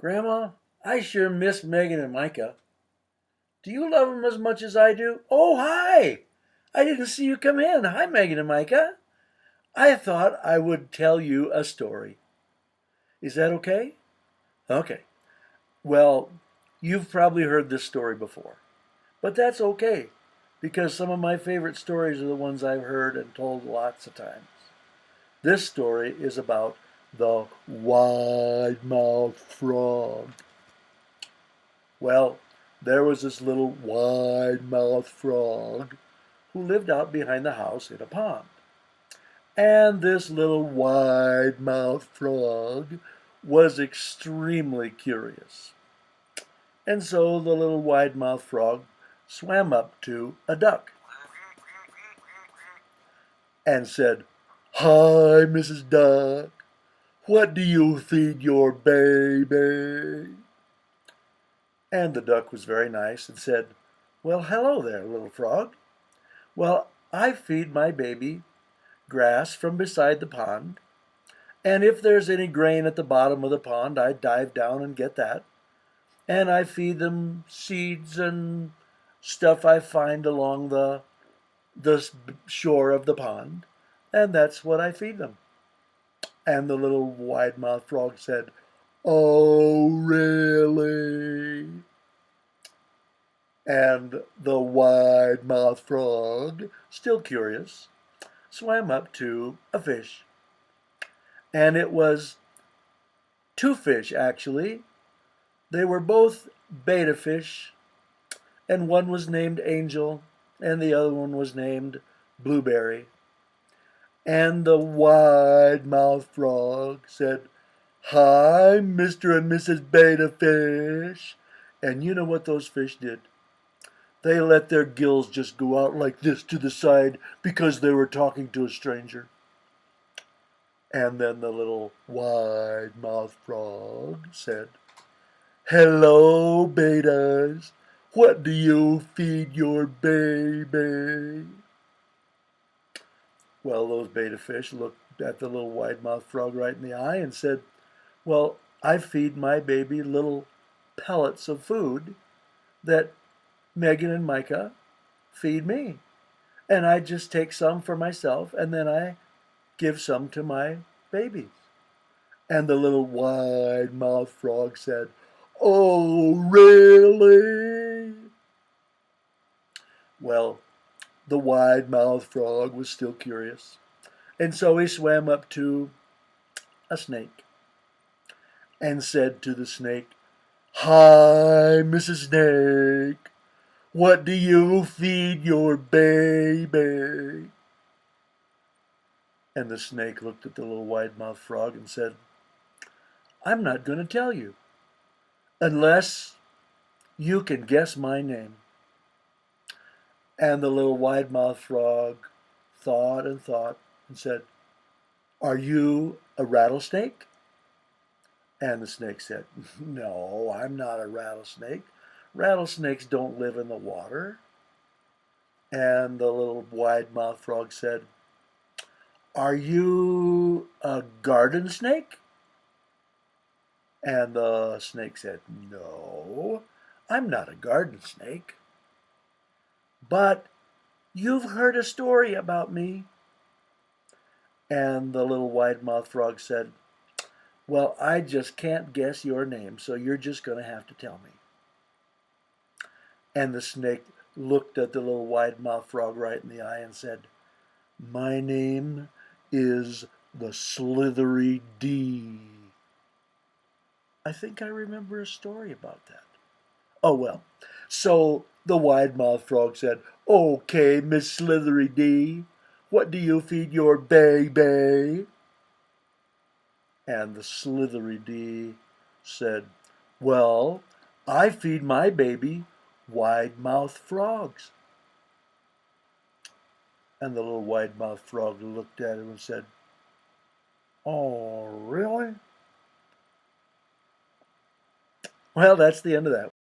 Grandma, I sure miss Megan and Micah. Do you love them as much as I do? Oh, hi! I didn't see you come in. Hi, Megan and Micah. I thought I would tell you a story. Is that okay? Okay. Well, you've probably heard this story before, but that's okay because some of my favorite stories are the ones I've heard and told lots of times. This story is about the wide-mouthed frog. Well, there was this little wide-mouthed frog who lived out behind the house in a pond. And this little wide-mouthed frog was extremely curious. And so the little wide-mouthed frog swam up to a duck and said, "Hi, Mrs. Duck. What do you feed your baby?" And the duck was very nice and said, "Well, hello there, little frog. Well, I feed my baby grass from beside the pond, and if there's any grain at the bottom of the pond, I dive down and get that. And I feed them seeds and stuff I find along the shore of the pond, and that's what I feed them." And the little wide-mouthed frog said, "Oh, really?" And the wide-mouthed frog, still curious, swam up to a fish. And it was two fish, actually. They were both betta fish, and one was named Angel, and the other one was named Blueberry. And the wide-mouthed frog said, "Hi, Mr. and Mrs. Betta Fish." And you know what those fish did? They let their gills just go out like this to the side because they were talking to a stranger. And then the little wide-mouthed frog said, "Hello, betas. What do you feed your baby?" Well, those betta fish looked at the little wide-mouthed frog right in the eye and said, "Well, I feed my baby little pellets of food that Megan and Micah feed me. And I just take some for myself and then I give some to my babies." And the little wide-mouthed frog said, "Oh, really?" Well, the wide-mouthed frog was still curious, and so he swam up to a snake and said to the snake, "Hi, Mrs. Snake. What do you feed your baby?" And the snake looked at the little wide-mouthed frog and said, "I'm not going to tell you unless you can guess my name." And the little wide-mouthed frog thought and said, "Are you a rattlesnake?" And the snake said, "No, I'm not a rattlesnake. Rattlesnakes don't live in the water." And the little wide-mouthed frog said, "Are you a garden snake?" And the snake said, "No, I'm not a garden snake. But you've heard a story about me." And the little wide-mouthed frog said, "Well, I just can't guess your name, so you're just going to have to tell me." And the snake looked at the little wide-mouthed frog right in the eye and said, "My name is the Slithery D." I think I remember a story about that. Oh, well. So the wide-mouthed frog said, "Okay, Miss Slithery D, what do you feed your baby?" And the Slithery D said, "Well, I feed my baby wide-mouthed frogs." And the little wide-mouthed frog looked at him and said, "Oh, really?" Well, that's the end of that.